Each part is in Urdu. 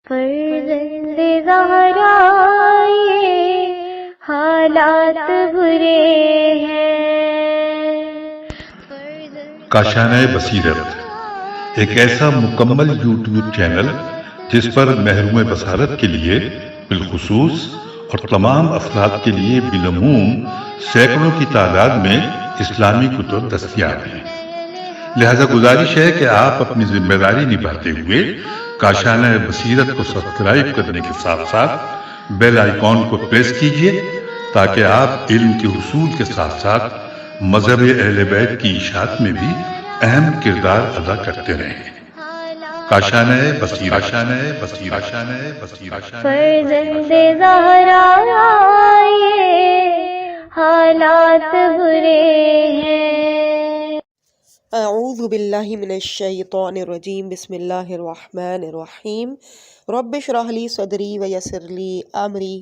فرزند زہرا یہ حالات برے ہیں۔ کاشانہ بصیرت ایک ایسا مکمل یوٹیوب چینل جس پر محروم بصارت کے لیے بالخصوص اور تمام افراد کے لیے بالعموم سینکڑوں کی تعداد میں اسلامی کتب دستیاب ہیں۔ لہذا گزارش ہے کہ آپ اپنی ذمہ داری نبھاتے ہوئے کاشانہ بصیرت کو سبسکرائب کرنے کے ساتھ ساتھ بیل آئیکن کو پریس کیجئے تاکہ آپ علم کے حصول کے ساتھ ساتھ مذہب اہل بیت کی اشاعت میں بھی اہم کردار ادا کرتے رہیں۔ کاشانہ بصیرت۔ فرزند زہرا یہ حالات برے ہیں۔ اعوذ باللہ من الشیطان الرجیم، بسم اللہ الرحمن الرحیم۔ رب اشرح لی صدری ویسر لی امری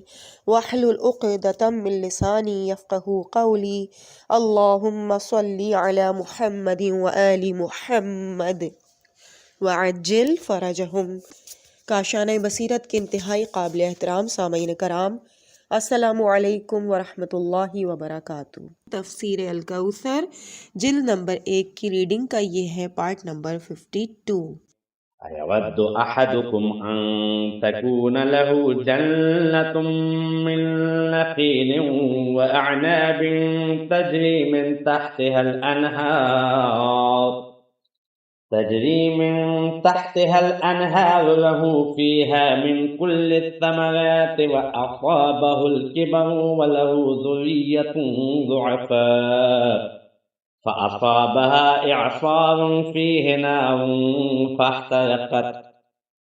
واحلل عقدۃ من لسانی یفقہوا قولی۔ اللہم صلی علی محمد وآل محمد وعجل فرجہم۔ کاشانہ بصیرت کے انتہائی قابل احترام سامعین کرام، السلام علیکم ورحمۃ اللہ وبرکاتہ۔ تفسیر الکوثر جلد نمبر 1 کی ریڈنگ کا یہ ہے پارٹ نمبر 52۔ أيود أحدكم أن تكون له جنة من نخيل وأعناب تجري من تحتها الأنهار له فيها من كل الثمرات وأصابه الكبر وله ذرية ضعفاء فأصابها إعصار فيه نار فاحترقت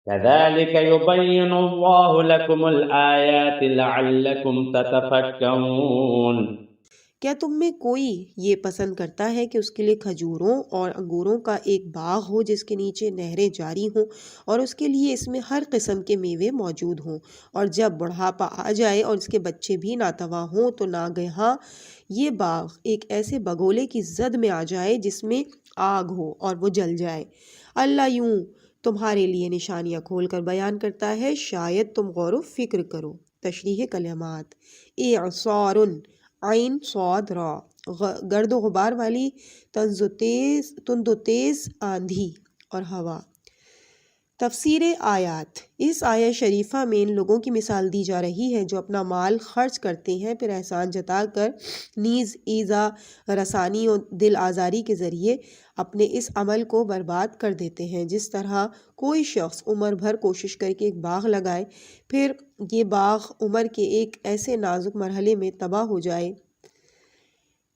كذلك يبين الله لكم الآيات لعلكم تتفكرون۔ کیا تم میں کوئی یہ پسند کرتا ہے کہ اس کے لیے کھجوروں اور انگوروں کا ایک باغ ہو جس کے نیچے نہریں جاری ہوں اور اس کے لیے اس میں ہر قسم کے میوے موجود ہوں، اور جب بڑھاپا آ جائے اور اس کے بچے بھی ناتواں ہوں تو ناگہاں یہ باغ ایک ایسے بگولے کی زد میں آ جائے جس میں آگ ہو اور وہ جل جائے۔ اللہ یوں تمہارے لیے نشانیاں کھول کر بیان کرتا ہے، شاید تم غور و فکر کرو۔ تشریح کلمات: اعصار، عین صاد را، گرد و غبار والی تند و تیز آندھی اور ہوا۔ تفسیر آیات: اس آیت شریفہ میں ان لوگوں کی مثال دی جا رہی ہے جو اپنا مال خرچ کرتے ہیں، پھر احسان جتا کر نیز ایذا رسانی و دل آزاری کے ذریعے اپنے اس عمل کو برباد کر دیتے ہیں۔ جس طرح کوئی شخص عمر بھر کوشش کر کے ایک باغ لگائے، پھر یہ باغ عمر کے ایک ایسے نازک مرحلے میں تباہ ہو جائے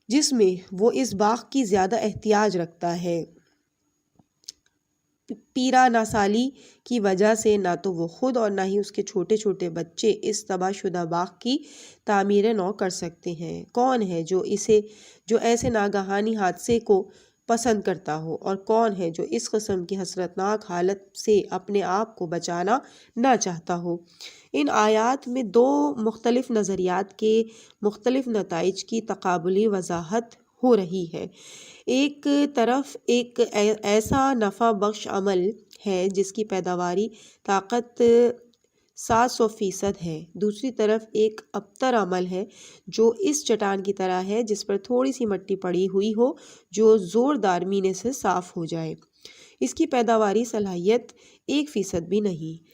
جس میں وہ اس باغ کی زیادہ احتیاج رکھتا ہے، پیرا ناسالی کی وجہ سے نہ تو وہ خود اور نہ ہی اس کے چھوٹے چھوٹے بچے اس تباہ شدہ باغ کی تعمیر نو کر سکتے ہیں۔ کون ہے جو ایسے ناگہانی حادثے کو پسند کرتا ہو، اور کون ہے جو اس قسم کی حسرتناک حالت سے اپنے آپ کو بچانا نہ چاہتا ہو۔ ان آیات میں دو مختلف نظریات کے مختلف نتائج کی تقابلی وضاحت ہو رہی ہے۔ ایک طرف ایک ایسا نفع بخش عمل ہے جس کی پیداواری طاقت 700% ہے، دوسری طرف ایک ابتر عمل ہے جو اس چٹان کی طرح ہے جس پر تھوڑی سی مٹی پڑی ہوئی ہو جو زوردار مینے سے صاف ہو جائے۔ اس کی پیداواری صلاحیت 1% بھی نہیں۔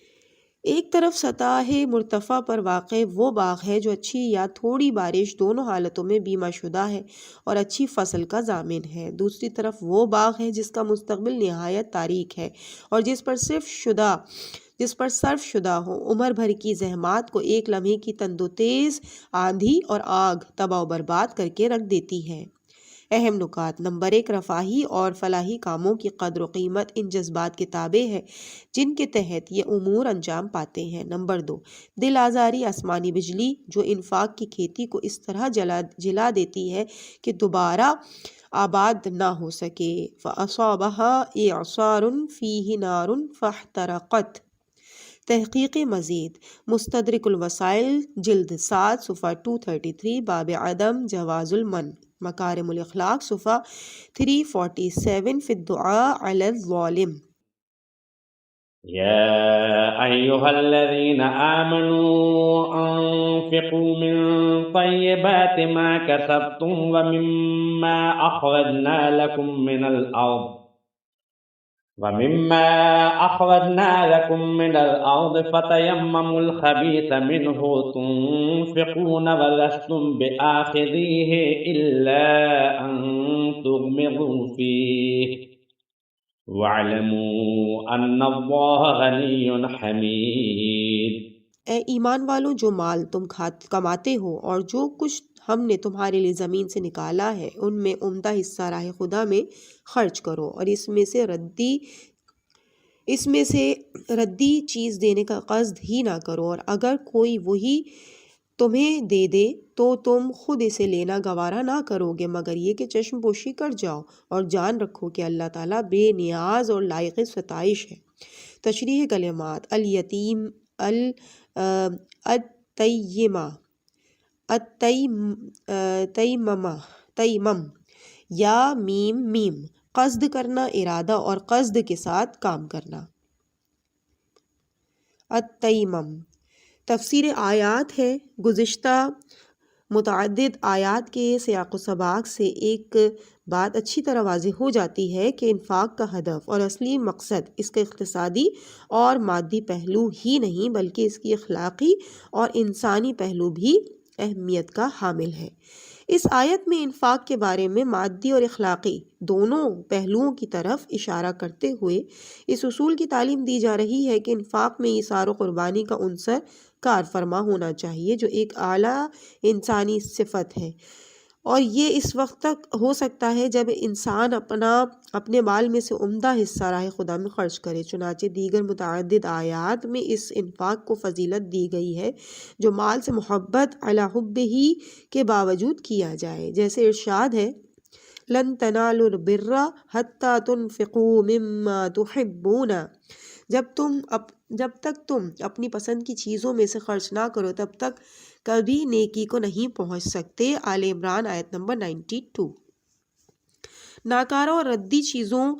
ایک طرف سطح مرتفع پر واقع وہ باغ ہے جو اچھی یا تھوڑی بارش دونوں حالتوں میں بیمہ شدہ ہے اور اچھی فصل کا ضامن ہے، دوسری طرف وہ باغ ہے جس کا مستقبل نہایت تاریک ہے اور جس پر صرف شدہ ہو عمر بھر کی زحمات کو ایک لمحے کی تند و تیز آندھی اور آگ تباہ و برباد کر کے رکھ دیتی ہے۔ اہم نکات: نمبر 1، رفاہی اور فلاحی کاموں کی قدر و قیمت ان جذبات کے تابع ہے جن کے تحت یہ امور انجام پاتے ہیں۔ نمبر 2، دل آزاری آسمانی بجلی جو انفاق کی کھیتی کو اس طرح جلا دیتی ہے کہ دوبارہ آباد نہ ہو سکے۔ فَأَصَابَهَا إِعْصَارٌ فِيهِ نَارٌ فَاحْتَرَقَتْ۔ تحقیق مزید: مستدرک الوسائل جلد 7 صفحہ 233، باب عدم جواز المن، مکارم الاخلاق صفحہ 347، فی الدعاء علی الظالم۔ يا أيها الذين آمنوا أنفقوا من طيبات ما كسبتم ومما أخرجنا لكم من الأرض فتيمموا الخبيث منه تنفقون ولستم بآخذيه إلا أن تغمضوا فيه وَاعْلَمُوا أَنَّ اللَّهَ غَنِيٌّ حَمِيدٌ۔ اے ایمان والوں، جو مال تم کماتے ہو اور جو کچھ ہم نے تمہارے لیے زمین سے نکالا ہے ان میں عمدہ حصہ راہ خدا میں خرچ کرو، اور اس میں سے ردی چیز دینے کا قصد ہی نہ کرو، اور اگر کوئی وہی تمہیں دے دے تو تم خود اسے لینا گوارا نہ کرو گے مگر یہ کہ چشم پوشی کر جاؤ، اور جان رکھو کہ اللہ تعالیٰ بے نیاز اور لائق ستائش ہے۔ تشریح کلمات: الیتیم، تیمم یا میم، قصد کرنا، ارادہ اور قصد کے ساتھ کام کرنا۔ التیمم تفسیر آیات ہے۔ گزشتہ متعدد آیات کے سیاق و سباق سے ایک بات اچھی طرح واضح ہو جاتی ہے کہ انفاق کا ہدف اور اصلی مقصد اس کا اقتصادی اور مادی پہلو ہی نہیں بلکہ اس کی اخلاقی اور انسانی پہلو بھی اہمیت کا حامل ہے۔ اس آیت میں انفاق کے بارے میں مادی اور اخلاقی دونوں پہلوؤں کی طرف اشارہ کرتے ہوئے اس اصول کی تعلیم دی جا رہی ہے کہ انفاق میں ایثار و قربانی کا عنصر کار فرما ہونا چاہیے، جو ایک اعلیٰ انسانی صفت ہے، اور یہ اس وقت تک ہو سکتا ہے جب انسان اپنے مال میں سے عمدہ حصہ راہ خدا میں خرچ کرے۔ چنانچہ دیگر متعدد آیات میں اس انفاق کو فضیلت دی گئی ہے جو مال سے محبت علی حب ہی کے باوجود کیا جائے، جیسے ارشاد ہے لن تنالوا البر حتی تنفقوا مما تحبون، جب تک تم اپنی پسند کی چیزوں میں سے خرچ نہ کرو تب تک کبھی نیکی کو نہیں پہنچ سکتے۔ آل عمران آیت نمبر 92۔ ناکارہ اور ردی چیزوں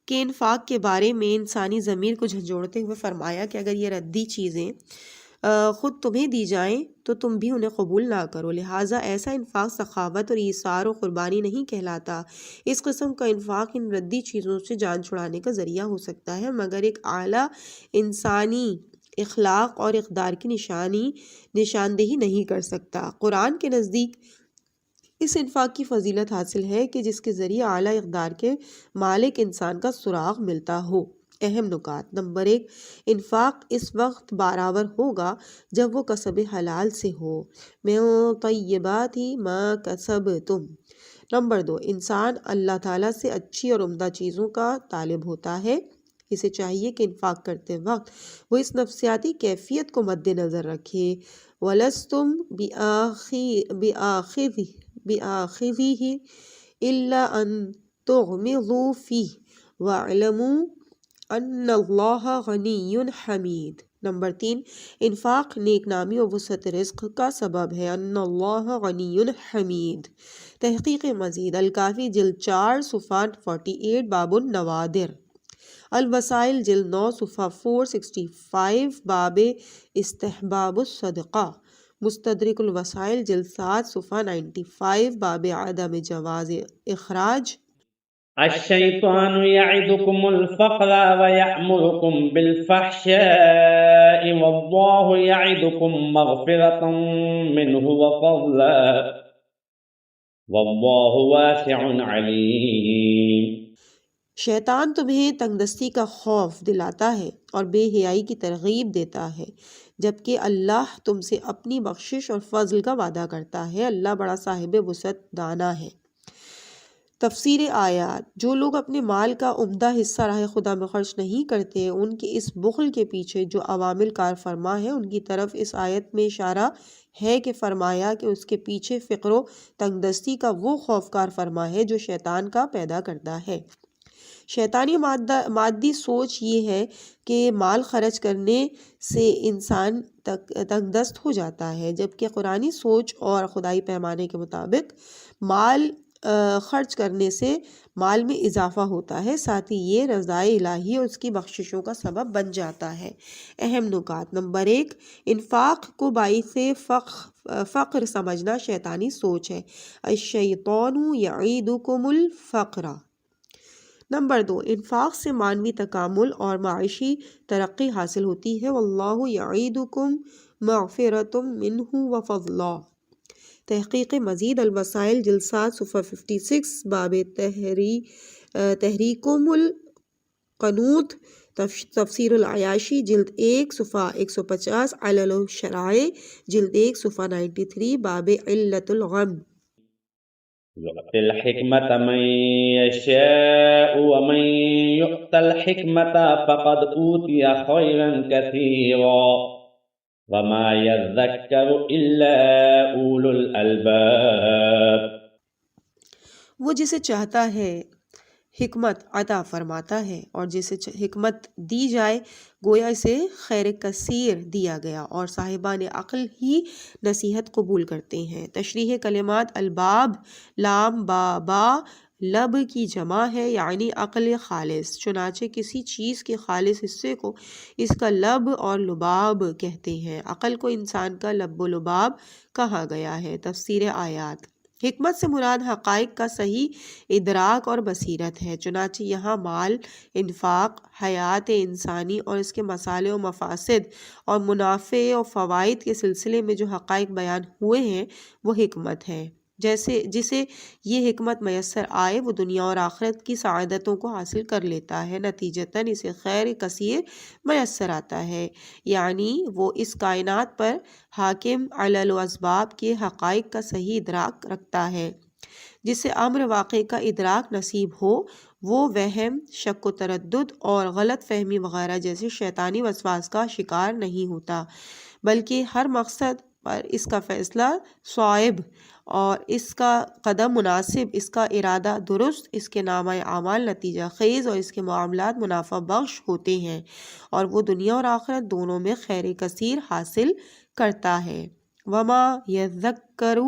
کے انفاق کے بارے میں انسانی ضمیر کو جھنجھوڑتے ہوئے فرمایا کہ اگر یہ ردی چیزیں خود تمہیں دی جائیں تو تم بھی انہیں قبول نہ کرو، لہٰذا ایسا انفاق سخاوت اور ایثار و قربانی نہیں کہلاتا۔ اس قسم کا انفاق ان ردی چیزوں سے جان چھڑانے کا ذریعہ ہو سکتا ہے مگر ایک اعلیٰ انسانی اخلاق اور اقدار کی نشاندہی نہیں کر سکتا۔ قرآن کے نزدیک اس انفاق کی فضیلت حاصل ہے کہ جس کے ذریعے اعلیٰ اقدار کے مالک انسان کا سراغ ملتا ہو۔ اہم نکات: نمبر 1، انفاق اس وقت برابر ہوگا جب وہ کسب حلال سے ہو، من طیبات ما کسبتم۔ نمبر 2، انسان اللہ تعالیٰ سے اچھی اور عمدہ چیزوں کا طالب ہوتا ہے، اسے چاہیے کہ انفاق کرتے وقت وہ اس نفسیاتی کیفیت کو مد نظر رکھے وَلَسْتُمْ بِآخِذِهِ إِلَّا أَن تُغْمِضُوا فِيهِ وَاعْلَمُوا أَنَّ اللَّهَ غَنِيٌّ حَمِيدٌ۔ نمبر 3، انفاق نیک نامی اور وسعت رزق کا سبب ہے۔ ان اللہ غنی حمید۔ تحقیق مزید، الکافی جلد 4 صفحہ 48، باب النوادر۔ الوسائل جلد 9 صفحہ 465، باب استحباب الصدقہ۔ مستدرک الوسائل جلد 7 صفحہ 95، باب عدم جواز اخراج۔ الشیطان یعدکم الفقر ویأمرکم بالفحشاء واللہ یعدکم مغفرة منہ وفضلا واللہ واسع علیم۔ شیطان تمہیں تنگ دستی کا خوف دلاتا ہے اور بے حیائی کی ترغیب دیتا ہے، جبکہ اللہ تم سے اپنی بخشش اور فضل کا وعدہ کرتا ہے۔ اللہ بڑا صاحب وسعت دانا ہے۔ تفسیر آیات: جو لوگ اپنے مال کا عمدہ حصہ راہ خدا میں خرچ نہیں کرتے، ان کے اس بخل کے پیچھے جو عوامل کار فرما ہے ان کی طرف اس آیت میں اشارہ ہے کہ فرمایا کہ اس کے پیچھے فقر و تنگ دستی کا وہ خوف کار فرما ہے جو شیطان کا پیدا کرتا ہے۔ شیطانی مادی سوچ یہ ہے کہ مال خرچ کرنے سے انسان تنگ دست ہو جاتا ہے، جبکہ قرآنی سوچ اور خدائی پیمانے کے مطابق مال خرچ کرنے سے مال میں اضافہ ہوتا ہے، ساتھ ہی یہ رضائے الہی اور اس کی بخششوں کا سبب بن جاتا ہے۔ اہم نکات: نمبر 1، انفاق کو باعث فقر سمجھنا شیطانی سوچ ہے۔ الشیطان یعیدکم الفقر۔ نمبر 2، انفاق سے معنوی تکامل اور معاشی ترقی حاصل ہوتی ہے۔ واللہ یعیدکم مغفرۃ منہ وفضلا۔ تحقیق مزید الوسائل جلد 7 صفحہ 56 باب تحریکم القنوت، تفسیر العیاشی جلد 1 صفحہ 150، علل الشرائع جلد 1 صفحہ 93 باب علت الغم۔ يؤتي الحكمة من يشاء ومن يؤت الحكمة فقد أوتي خيرا كثيرا وما يذكر إلا أولو الألباب۔ وہ جسے چاہتا ہے حکمت عطا فرماتا ہے، اور جسے حکمت دی جائے گویا اسے خیر کثیر دیا گیا، اور صاحبان عقل ہی نصیحت قبول کرتے ہیں۔ تشریح کلمات: الباب لام با لب کی جمع ہے، یعنی عقل خالص، چنانچہ کسی چیز کے خالص حصے کو اس کا لب اور لباب کہتے ہیں۔ عقل کو انسان کا لب و لباب کہا گیا ہے۔ تفسیر آیات: حکمت سے مراد حقائق کا صحیح ادراک اور بصیرت ہے، چنانچہ یہاں مال، انفاق، حیات انسانی اور اس کے مصالح و مفاسد اور منافع و فوائد کے سلسلے میں جو حقائق بیان ہوئے ہیں وہ حکمت ہے۔ جسے یہ حکمت میسر آئے وہ دنیا اور آخرت کی سعادتوں کو حاصل کر لیتا ہے، نتیجتاً اسے خیر کثیر میسر آتا ہے، یعنی وہ اس کائنات پر حاکم علل و اسباب کے حقائق کا صحیح ادراک رکھتا ہے۔ جسے امر واقع کا ادراک نصیب ہو وہ وہم، شک و تردد اور غلط فہمی وغیرہ جیسے شیطانی وسواس کا شکار نہیں ہوتا، بلکہ ہر مقصد پر اس کا فیصلہ صائب اور اس کا قدم مناسب، اس کا ارادہ درست، اس کے نامہ اعمال نتیجہ خیز اور اس کے معاملات منافع بخش ہوتے ہیں، اور وہ دنیا اور آخرت دونوں میں خیر کثیر حاصل کرتا ہے۔ وما یذکر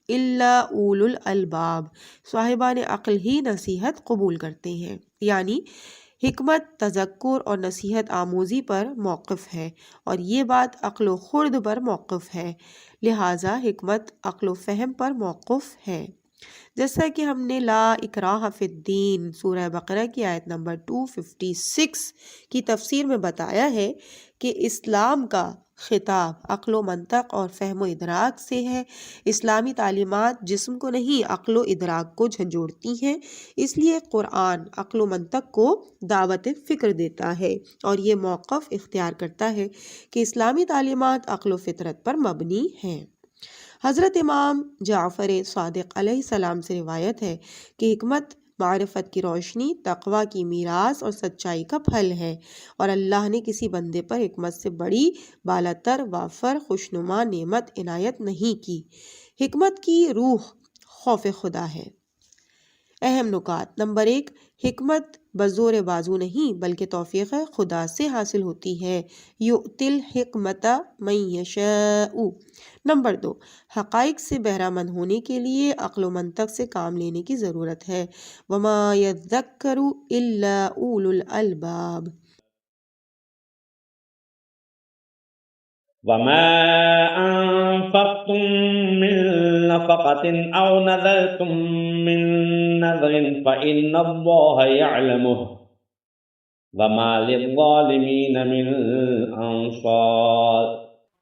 الا اولو الالباب، صاحبان عقل ہی نصیحت قبول کرتے ہیں، یعنی حکمت تذکر اور نصیحت آموزی پر موقف ہے، اور یہ بات عقل و خرد پر موقف ہے، لہٰذا حکمت عقل و فہم پر موقف ہے۔ جیسا کہ ہم نے لا اکراہ فی الدین سورہ بقرہ کی آیت نمبر 256 کی تفسیر میں بتایا ہے کہ اسلام کا خطاب عقل و منطق اور فہم و ادراک سے ہے۔ اسلامی تعلیمات جسم کو نہیں عقل و ادراک کو جھنجھوڑتی ہیں، اس لیے قرآن عقل و منطق کو دعوت فکر دیتا ہے اور یہ موقف اختیار کرتا ہے کہ اسلامی تعلیمات عقل و فطرت پر مبنی ہیں۔ حضرت امام جعفر صادق علیہ السلام سے روایت ہے کہ حکمت معرفت کی روشنی، تقوی کی میراث اور سچائی کا پھل ہے، اور اللہ نے کسی بندے پر حکمت سے بڑی بالاتر وافر خوشنما نعمت عنایت نہیں کی۔ حکمت کی روح خوف خدا ہے۔ اہم نکات: نمبر 1، حکمت بزور بازو نہیں بلکہ توفیق خدا سے حاصل ہوتی ہے۔ یؤتی الحکمت من یشاء۔ نمبر 2، حقائق سے بہرہ مند ہونے کے لیے عقل و منطق سے کام لینے کی ضرورت ہے۔ وما یذکر الا اولو الالباب۔ وما أنفقتم من نفقة أو نذرتم من نذر فإن الله يعلمه وما للظالمين من أنصار۔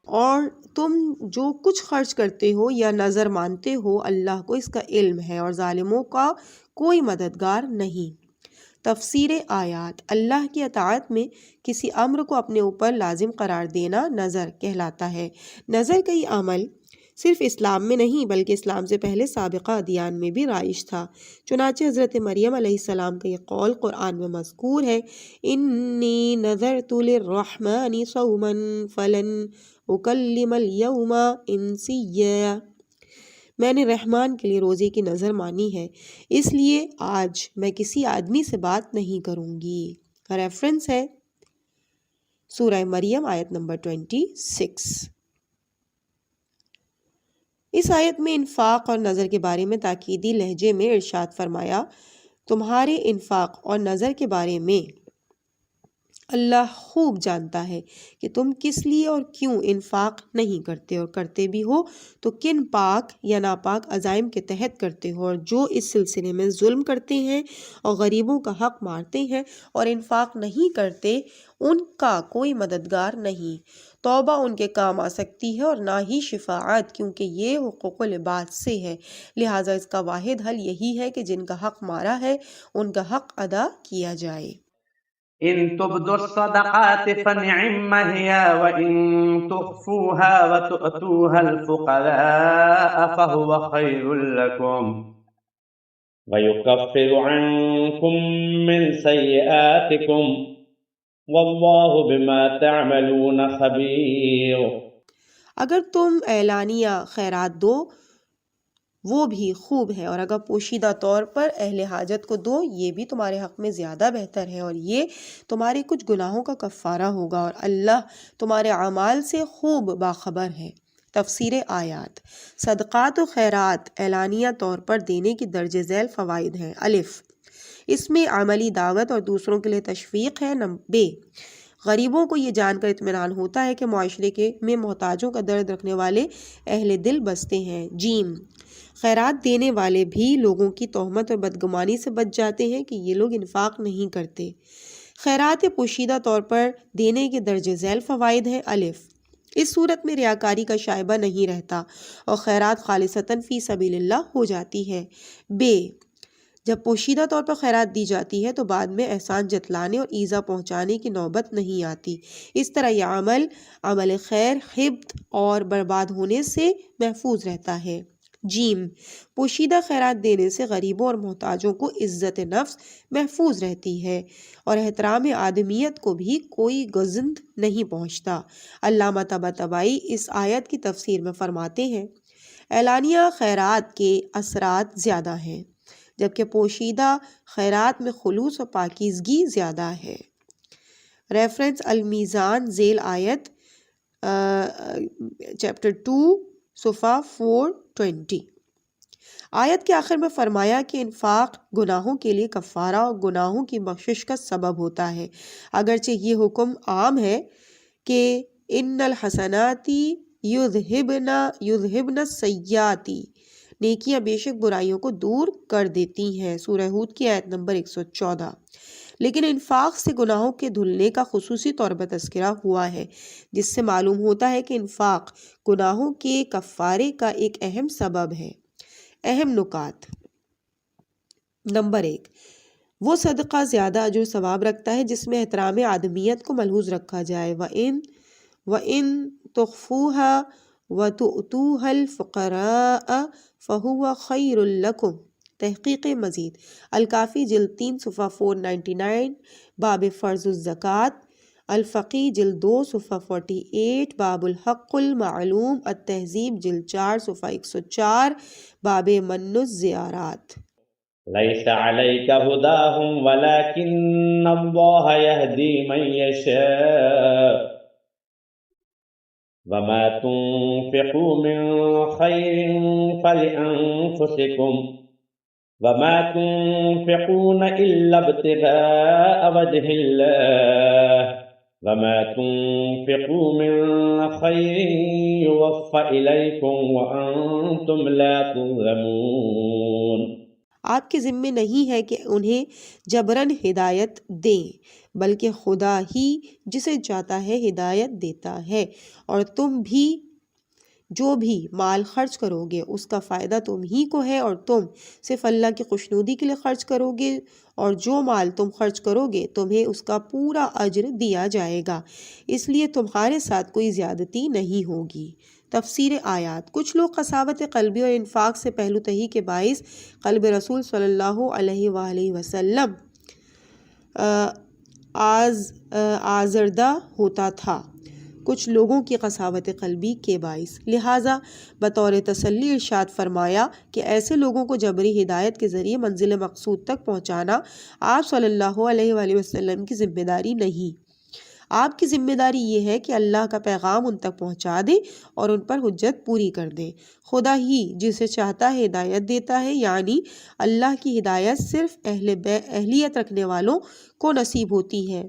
اور تم جو کچھ خرچ کرتے ہو یا نظر مانتے ہو اللہ کو اس کا علم ہے، اور ظالموں کا کوئی مددگار نہیں۔ تفسیر آیات: اللہ کی اطاعت میں کسی امر کو اپنے اوپر لازم قرار دینا نظر کہلاتا ہے۔ نظر کا یہ عمل صرف اسلام میں نہیں بلکہ اسلام سے پہلے سابقہ ادیان میں بھی رائج تھا، چنانچہ حضرت مریم علیہ السلام کا یہ قول قرآن میں مذکور ہے: انی نذرت للرحمن صوما فلن اکلم اليوم انسیا۔ میں نے رحمان کے لیے روزے کی نظر مانی ہے، اس لیے آج میں کسی آدمی سے بات نہیں کروں گی۔ ریفرنس ہے سورہ مریم آیت نمبر 26۔ اس آیت میں انفاق اور نظر کے بارے میں تاکیدی لہجے میں ارشاد فرمایا، تمہارے انفاق اور نظر کے بارے میں اللہ خوب جانتا ہے کہ تم کس لیے اور کیوں انفاق نہیں کرتے، اور کرتے بھی ہو تو کن پاک یا ناپاک عزائم کے تحت کرتے ہو، اور جو اس سلسلے میں ظلم کرتے ہیں اور غریبوں کا حق مارتے ہیں اور انفاق نہیں کرتے، ان کا کوئی مددگار نہیں۔ توبہ ان کے کام آ سکتی ہے اور نہ ہی شفاعت، کیونکہ یہ حقوق العباد سے ہے، لہٰذا اس کا واحد حل یہی ہے کہ جن کا حق مارا ہے ان کا حق ادا کیا جائے۔ إن تبدوا الصدقات فنعم هي وإن تخفوها وتؤتوها الفقراء فهو خير لكم ويكفر عنكم من سيئاتكم والله بما تعملون خبير۔ اگر تم اعلانیہ خیرات دو وہ بھی خوب ہے، اور اگر پوشیدہ طور پر اہل حاجت کو دو یہ بھی تمہارے حق میں زیادہ بہتر ہے، اور یہ تمہارے کچھ گناہوں کا کفارہ ہوگا، اور اللہ تمہارے اعمال سے خوب باخبر ہے۔ تفسیر آیات۔ صدقات و خیرات اعلانیہ طور پر دینے کی درج ذیل فوائد ہیں۔ الف، اس میں عملی دعوت اور دوسروں کے لیے تشویق ہے۔ ب، غریبوں کو یہ جان کر اطمینان ہوتا ہے کہ معاشرے میں محتاجوں کا درد رکھنے والے اہل دل بستے ہیں۔ جیم، خیرات دینے والے بھی لوگوں کی تہمت اور بدگمانی سے بچ جاتے ہیں کہ یہ لوگ انفاق نہیں کرتے۔ خیرات پوشیدہ طور پر دینے کے درج ذیل فوائد ہیں۔ الف، اس صورت میں ریاکاری کا شائبہ نہیں رہتا اور خیرات خالصتاً فی سبیل اللہ ہو جاتی ہے۔ ب، جب پوشیدہ طور پر خیرات دی جاتی ہے تو بعد میں احسان جتلانے اور ایذا پہنچانے کی نوبت نہیں آتی، اس طرح یہ عمل خیر حبط اور برباد ہونے سے محفوظ رہتا ہے۔ جیم، پوشیدہ خیرات دینے سے غریبوں اور محتاجوں کو عزت نفس محفوظ رہتی ہے اور احترام آدمیت کو بھی کوئی گزند نہیں پہنچتا۔ علامہ طباطبائی اس آیت کی تفسیر میں فرماتے ہیں، اعلانیہ خیرات کے اثرات زیادہ ہیں جبکہ پوشیدہ خیرات میں خلوص و پاکیزگی زیادہ ہے۔ ریفرنس المیزان ذیل آیت چیپٹر 2 صفحہ 420۔ آیت کے آخر میں فرمایا کہ انفاق گناہوں کے لیے کفارہ اور گناہوں کی بخشش کا سبب ہوتا ہے، اگرچہ یہ حکم عام ہے کہ ان الحسنات یذہبن السیئات، نیکیاں بے شک برائیوں کو دور کر دیتی ہیں، سورہ ہود کی آیت نمبر 114۔ لیکن انفاق سے گناہوں کے دھلنے کا خصوصی طور پر تذکرہ ہوا ہے، جس سے معلوم ہوتا ہے کہ انفاق گناہوں کے کفارے کا ایک اہم سبب ہے۔ اہم نکات۔ نمبر 1، وہ صدقہ زیادہ اجر و ثواب رکھتا ہے جس میں احترام آدمیت کو ملحوظ رکھا جائے۔ وَإِن تُخْفُوهَا وَتُؤْتُوهَا الْفُقَرَاءَ فَهُوَ خَيْرٌ لَكُمْ۔ تحقیق مزید، الکافی جلد 3 صفحہ 499 باب فرض الزکوٰۃ، الفقی جلد 2 صفحہ 48 باب الحق المعلوم، التہذیب جلد 4 صفحہ 104 باب من الزیارات۔ ليس عليك هداهم ولكن الله يهدي من يشاء وما تنفقوا من خير فلأنفسكم وما تنفقون إلا ابتغاء وجه الله وما تنفقوا من خير يوفى إليكم وأنتم لا تظلمون۔ آپ کے ذمے نہیں ہے کہ انہیں جبراً ہدایت دیں، بلکہ خدا ہی جسے چاہتا ہے ہدایت دیتا ہے، اور تم بھی جو بھی مال خرچ کرو گے اس کا فائدہ تم ہی کو ہے، اور تم صرف اللہ کی خوشنودی کے لیے خرچ کرو گے، اور جو مال تم خرچ کرو گے تمہیں اس کا پورا اجر دیا جائے گا، اس لیے تمہارے ساتھ کوئی زیادتی نہیں ہوگی۔ تفسیر آیات۔ کچھ لوگ قساوت قلبی اور انفاق سے پہلو تہی کے باعث قلب رسول صلی اللہ علیہ وآلہ وسلم آزردہ ہوتا تھا کچھ لوگوں کی قساوت قلبی کے باعث، لہٰذا بطور تسلی ارشاد فرمایا کہ ایسے لوگوں کو جبری ہدایت کے ذریعے منزل مقصود تک پہنچانا آپ صلی اللہ علیہ وآلہ وسلم کی ذمہ داری نہیں۔ آپ کی ذمہ داری یہ ہے کہ اللہ کا پیغام ان تک پہنچا دیں اور ان پر حجت پوری کر دیں۔ خدا ہی جسے چاہتا ہے ہدایت دیتا ہے، یعنی اللہ کی ہدایت صرف اہلیت رکھنے والوں کو نصیب ہوتی ہے۔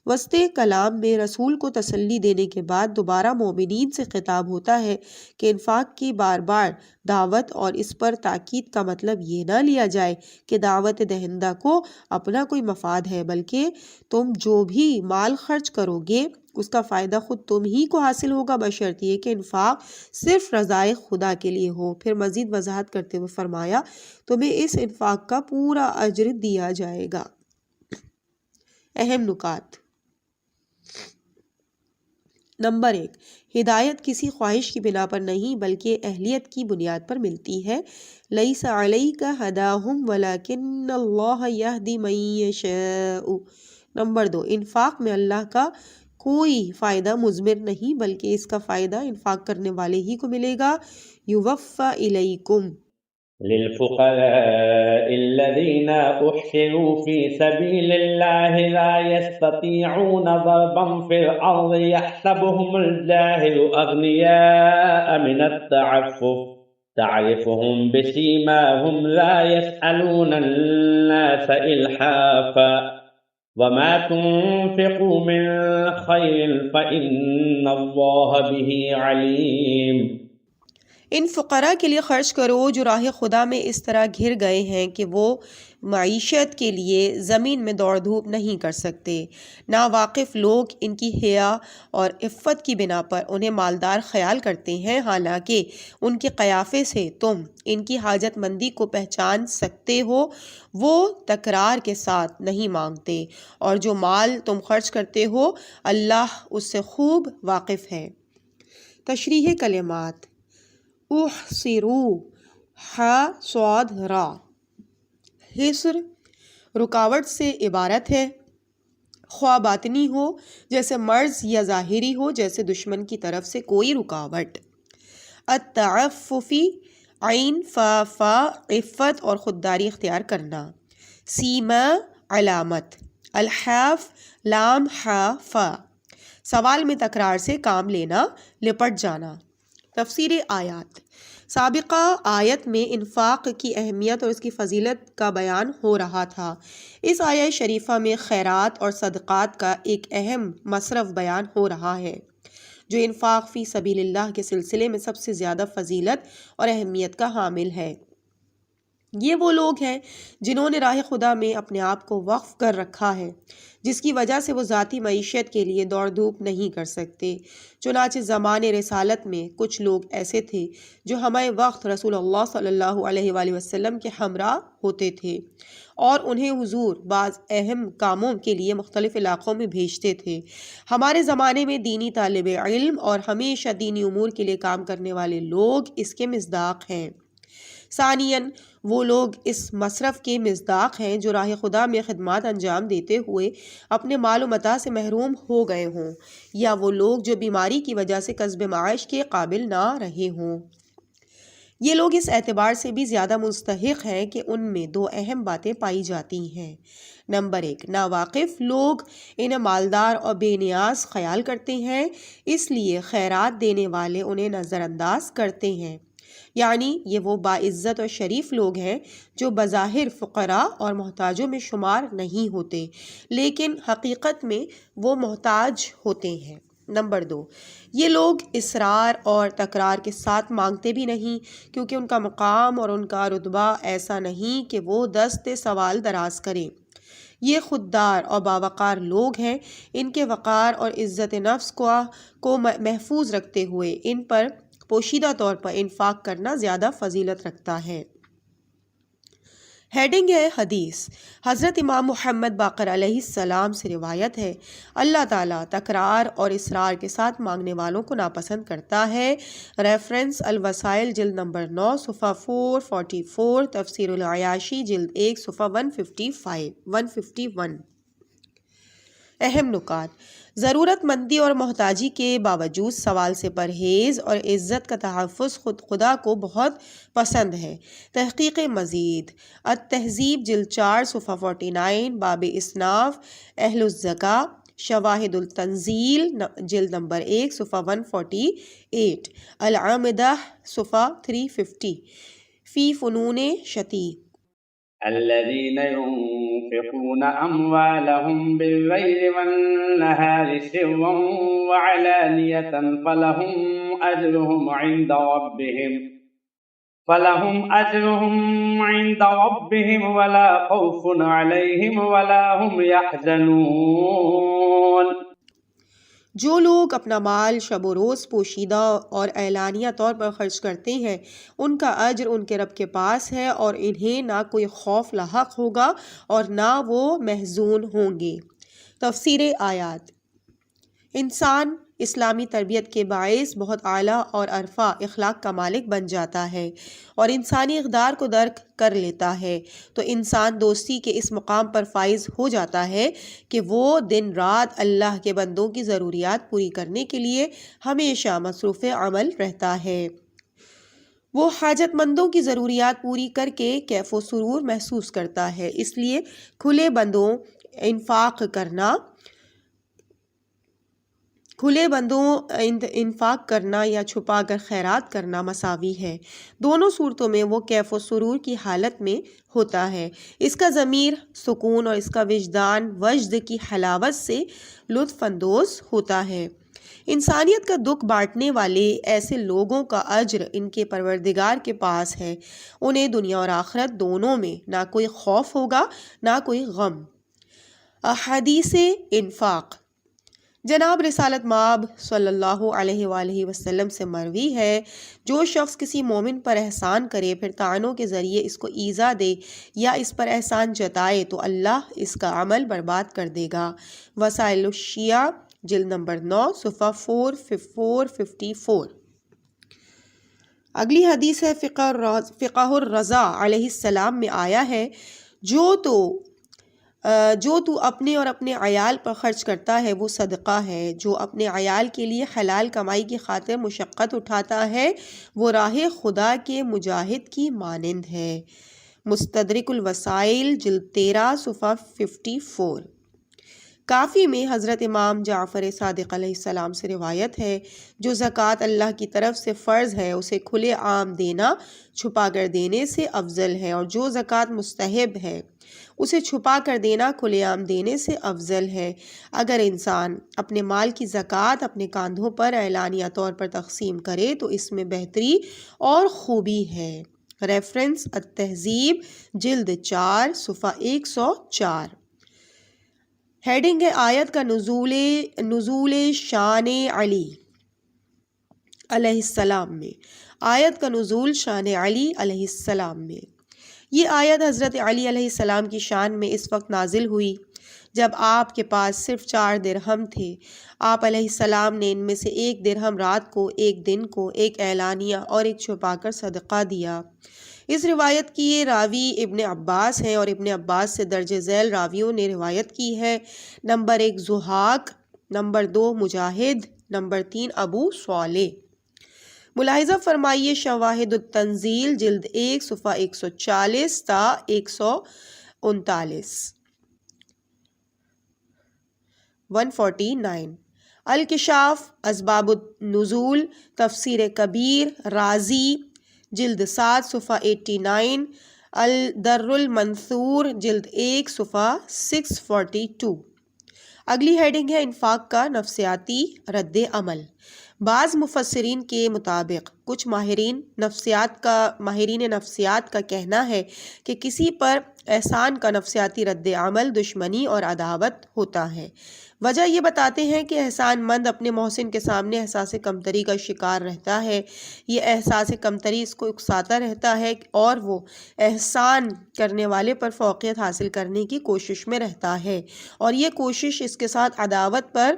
وسط کلام میں رسول کو تسلی دینے کے بعد دوبارہ مومنین سے خطاب ہوتا ہے کہ انفاق کی بار بار دعوت اور اس پر تاکید کا مطلب یہ نہ لیا جائے کہ دعوت دہندہ کو اپنا کوئی مفاد ہے، بلکہ تم جو بھی مال خرچ کرو گے اس کا فائدہ خود تم ہی کو حاصل ہوگا، بشرط یہ کہ انفاق صرف رضائے خدا کے لیے ہو۔ پھر مزید وضاحت کرتے ہوئے فرمایا تمہیں اس انفاق کا پورا اجر دیا جائے گا۔ اہم نکات۔ نمبر 1، ہدایت کسی خواہش کی بنا پر نہیں بلکہ اہلیت کی بنیاد پر ملتی ہے۔ لیس علیک ہداہم ولکن اللہ یہدی من یشاء۔ نمبر 2، انفاق میں اللہ کا کوئی فائدہ مضمر نہیں بلکہ اس کا فائدہ انفاق کرنے والے ہی کو ملے گا۔ یوفی الیکم للفقراء الذين أحصروا في سبيل الله لا يستطيعون ضربا في الأرض يحسبهم الجاهل أغنياء من التعفف تعرفهم بسيماهم لا يسألون الناس إلحافا وما تنفقوا من خير فإن الله به عليم۔ ان فقراء کے لیے خرچ کرو جو راہ خدا میں اس طرح گھر گئے ہیں کہ وہ معیشت کے لیے زمین میں دوڑ دھوپ نہیں کر سکتے۔ ناواقف لوگ ان کی حیا اور عفت کی بنا پر انہیں مالدار خیال کرتے ہیں، حالانکہ ان کے قیافے سے تم ان کی حاجت مندی کو پہچان سکتے ہو۔ وہ تکرار کے ساتھ نہیں مانگتے اور جو مال تم خرچ کرتے ہو اللہ اس سے خوب واقف ہے۔ تشریح کلمات۔ احصروا ہا صاد را، حصر رکاوٹ سے عبارت ہے، خواہ باطنی ہو جیسے مرض یا ظاہری ہو جیسے دشمن کی طرف سے کوئی رکاوٹ۔ التعففی عین فا فا، عفت اور خودداری اختیار کرنا۔ سیما علامت، الحاف لام ہا فا، سوال میں تکرار سے کام لینا، لپٹ جانا۔ تفسیر آیات۔ سابقہ آیت میں انفاق کی اہمیت اور اس کی فضیلت کا بیان ہو رہا تھا۔ اس آیہ شریفہ میں خیرات اور صدقات کا ایک اہم مصرف بیان ہو رہا ہے جو انفاق فی سبیل اللہ کے سلسلے میں سب سے زیادہ فضیلت اور اہمیت کا حامل ہے۔ یہ وہ لوگ ہیں جنہوں نے راہ خدا میں اپنے آپ کو وقف کر رکھا ہے، جس کی وجہ سے وہ ذاتی معیشت کے لیے دوڑ دھوپ نہیں کر سکتے۔ چنانچہ زمان رسالت میں کچھ لوگ ایسے تھے جو ہمہ وقت رسول اللہ صلی اللہ علیہ وآلہ وسلم کے ہمراہ ہوتے تھے اور انہیں حضور بعض اہم کاموں کے لیے مختلف علاقوں میں بھیجتے تھے۔ ہمارے زمانے میں دینی طالب علم اور ہمیشہ دینی امور کے لیے کام کرنے والے لوگ اس کے مصداق ہیں۔ ثانیاً وہ لوگ اس مصرف کے مصداق ہیں جو راہ خدا میں خدمات انجام دیتے ہوئے اپنے مال و متاع سے محروم ہو گئے ہوں، یا وہ لوگ جو بیماری کی وجہ سے کسب معاش کے قابل نہ رہے ہوں۔ یہ لوگ اس اعتبار سے بھی زیادہ مستحق ہیں کہ ان میں دو اہم باتیں پائی جاتی ہیں۔ نمبر 1، ناواقف لوگ انہیں مالدار اور بے نیاز خیال کرتے ہیں، اس لیے خیرات دینے والے انہیں نظر انداز کرتے ہیں۔ یعنی یہ وہ باعزت اور شریف لوگ ہیں جو بظاہر فقراء اور محتاجوں میں شمار نہیں ہوتے، لیکن حقیقت میں وہ محتاج ہوتے ہیں۔ نمبر 2، یہ لوگ اصرار اور تکرار کے ساتھ مانگتے بھی نہیں، کیونکہ ان کا مقام اور ان کا رتبہ ایسا نہیں کہ وہ دست سوال دراز کریں۔ یہ خوددار اور باوقار لوگ ہیں، ان کے وقار اور عزت نفس کو محفوظ رکھتے ہوئے ان پر پوشیدہ طور پر انفاق کرنا زیادہ فضیلت رکھتا ہے۔ ہیڈنگ ہے حدیث۔ حضرت امام محمد باقر علیہ السلام سے روایت ہے، اللہ تعالیٰ تکرار اور اصرار کے ساتھ مانگنے والوں کو ناپسند کرتا ہے۔ ریفرنس الوسائل جلد نمبر 9 صفحہ 444، تفسیر العیاشی جلد 1 صفحہ 151۔ اہم نکات۔ ضرورت مندی اور محتاجی کے باوجود سوال سے پرہیز اور عزت کا تحفظ خود خدا کو بہت پسند ہے۔ تحقیق مزید۔ التہذیب جلد 4 صفحہ 49، باب اصناف اہل الزکاة، شواہد التنزیل جلد نمبر 1 صفحہ 148، العامدہ صفحہ 350، فی فنون شتی۔ الذين ينفقون أموالهم بالليل والنهار سرا وعلانية فلهم أجرهم عند ربهم ولا خوف عليهم ولا هم يحزنون۔ جو لوگ اپنا مال شب و روز پوشیدہ اور اعلانیہ طور پر خرچ کرتے ہیں ان کا اجر ان کے رب کے پاس ہے، اور انہیں نہ کوئی خوف لاحق ہوگا اور نہ وہ محزون ہوں گے۔ تفسیر آیات۔ انسان اسلامی تربیت کے باعث بہت اعلیٰ اور عرفہ اخلاق کا مالک بن جاتا ہے اور انسانی اقدار کو درک کر لیتا ہے، تو انسان دوستی کے اس مقام پر فائز ہو جاتا ہے کہ وہ دن رات اللہ کے بندوں کی ضروریات پوری کرنے کے لیے ہمیشہ مصروف عمل رہتا ہے۔ وہ حاجت مندوں کی ضروریات پوری کر کے کیف و سرور محسوس کرتا ہے، اس لیے کھلے بندوں انفاق کرنا یا چھپا کر خیرات کرنا مساوی ہے۔ دونوں صورتوں میں وہ کیف و سرور کی حالت میں ہوتا ہے، اس کا ضمیر سکون اور اس کا وجدان وجد کی حلاوت سے لطف اندوز ہوتا ہے۔ انسانیت کا دکھ بانٹنے والے ایسے لوگوں کا اجر ان کے پروردگار کے پاس ہے، انہیں دنیا اور آخرت دونوں میں نہ کوئی خوف ہوگا نہ کوئی غم۔ احادیث انفاق۔ جناب رسالت مآب صلی اللہ علیہ وآلہ وسلم سے مروی ہے، جو شخص کسی مومن پر احسان کرے پھر طعنوں کے ذریعے اس کو ایذا دے یا اس پر احسان جتائے تو اللہ اس کا عمل برباد کر دے گا۔ وسائل الشیعہ جلد نمبر 9 صفحہ 454۔ اگلی حدیث ہے فقہ الرضا علیہ السلام میں آیا ہے، جو تو اپنے اور اپنے عیال پر خرچ کرتا ہے وہ صدقہ ہے، جو اپنے عیال کے لیے حلال کمائی کی خاطر مشقت اٹھاتا ہے وہ راہ خدا کے مجاہد کی مانند ہے۔ مستدرک الوسائل جلد 13 صفحہ 54۔ کافی میں حضرت امام جعفر صادق علیہ السلام سے روایت ہے، جو زکوٰۃ اللہ کی طرف سے فرض ہے اسے کھلے عام دینا چھپا کر دینے سے افضل ہے، اور جو زکوٰۃ مستحب ہے اسے چھپا کر دینا کھلے عام دینے سے افضل ہے۔ اگر انسان اپنے مال کی زکوٰۃ اپنے کاندھوں پر اعلانیہ طور پر تقسیم کرے تو اس میں بہتری اور خوبی ہے۔ ریفرنس التہذیب جلد 4 صفحہ 104۔ ہیڈنگ ہے آیت کا نزول شان علی علیہ السلام میں۔ آیت کا نزول شان علی علیہ السلام میں۔ یہ آیت حضرت علی علیہ السلام کی شان میں اس وقت نازل ہوئی جب آپ کے پاس صرف 4 درہم تھے۔ آپ علیہ السلام نے ان میں سے 1 درہم رات کو، 1 دن کو، 1 اعلانیہ اور 1 چھپا کر صدقہ دیا۔ اس روایت کی یہ راوی ابن عباس ہیں، اور ابن عباس سے درج ذیل راویوں نے روایت کی ہے: نمبر 1 ضحاک، نمبر 2 مجاہد، نمبر 3 ابو صالح۔ ملاحظہ فرمائیے شواہد التنزیل جلد 1 صفحہ 140 تا 139۔ 149۔ الکشاف اسباب النزول تفسیر کبیر رازی جلد 7 صفحہ 89۔ الدر المنثور جلد 1 صفحہ 642۔ اگلی ہیڈنگ ہے انفاق کا نفسیاتی رد عمل۔ بعض مفسرین کے مطابق کچھ ماہرین نفسیات کا کہنا ہے کہ کسی پر احسان کا نفسیاتی رد عمل دشمنی اور عداوت ہوتا ہے۔ وجہ یہ بتاتے ہیں کہ احسان مند اپنے محسن کے سامنے احساس کمتری کا شکار رہتا ہے، یہ احساس کمتری اس کو اکساتا رہتا ہے اور وہ احسان کرنے والے پر فوقیت حاصل کرنے کی کوشش میں رہتا ہے، اور یہ کوشش اس کے ساتھ عداوت پر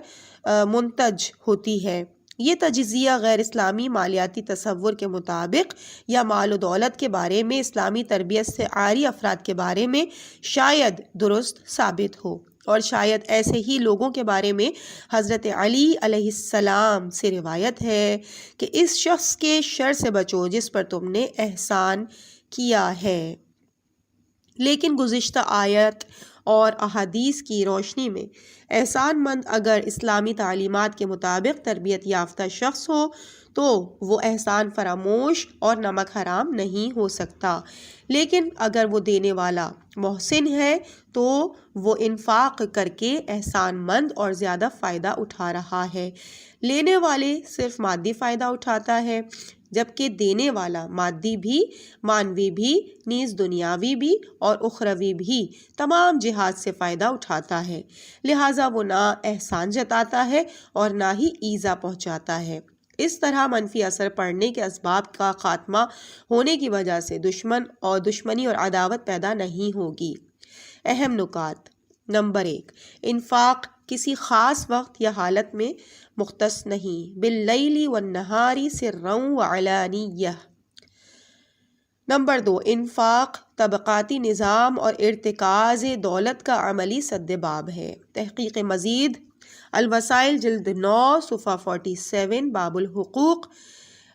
منتج ہوتی ہے۔ یہ تجزیہ غیر اسلامی مالیاتی تصور کے مطابق یا مال و دولت کے بارے میں اسلامی تربیت سے عاری افراد کے بارے میں شاید درست ثابت ہو، اور شاید ایسے ہی لوگوں کے بارے میں حضرت علی علیہ السلام سے روایت ہے کہ اس شخص کے شر سے بچو جس پر تم نے احسان کیا ہے۔ لیکن گزشتہ آیت اور احادیث کی روشنی میں احسان مند اگر اسلامی تعلیمات کے مطابق تربیت یافتہ شخص ہو تو وہ احسان فراموش اور نمک حرام نہیں ہو سکتا، لیکن اگر وہ دینے والا محسن ہے تو وہ انفاق کر کے احسان مند اور زیادہ فائدہ اٹھا رہا ہے۔ لینے والے صرف مادی فائدہ اٹھاتا ہے، جبکہ دینے والا مادی بھی، معنوی بھی، نیز دنیاوی بھی اور اخروی بھی تمام جہات سے فائدہ اٹھاتا ہے، لہٰذا وہ نہ احسان جتاتا ہے اور نہ ہی ایذا پہنچاتا ہے۔ اس طرح منفی اثر پڑنے کے اسباب کا خاتمہ ہونے کی وجہ سے دشمنی اور عداوت پیدا نہیں ہوگی۔ اہم نکات: نمبر 1، انفاق کسی خاص وقت یا حالت میں مختص نہیں، باللیل والنہار سرا وعلانیہ۔ نمبر 2، انفاق طبقاتی نظام اور ارتکاز دولت کا عملی سدباب ہے۔ تحقیق مزید، الوسائل جلد 9 صفحہ 47 باب الحقوق،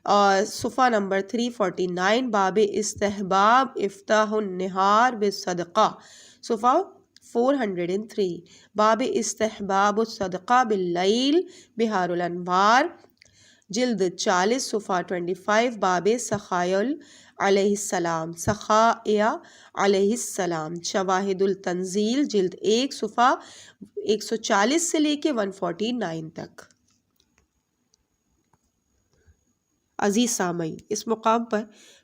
اور صفحہ نمبر 349 باب استحباب افتاح النہار بالصدقہ، صفحہ 403 باب استحباب الصدقہ باللیل، بحار الانوار جلد 40 صفحہ 25 باب سخائیہ علیہ السلام، سخائیہ علیہ السلام، شواہد التنزیل جلد 1 صفحہ 140 سے لے کے 149 تک۔ عزیز سامعین، اس مقام پر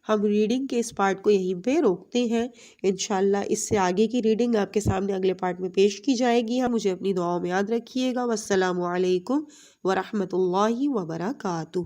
ہم ریڈنگ کے اس پارٹ کو یہیں پہ روکتے ہیں، انشاءاللہ اس سے آگے کی ریڈنگ آپ کے سامنے اگلے پارٹ میں پیش کی جائے گی۔ مجھے اپنی دعاؤں میں یاد رکھیے گا۔ والسلام علیکم ورحمۃ اللہ وبرکاتہ۔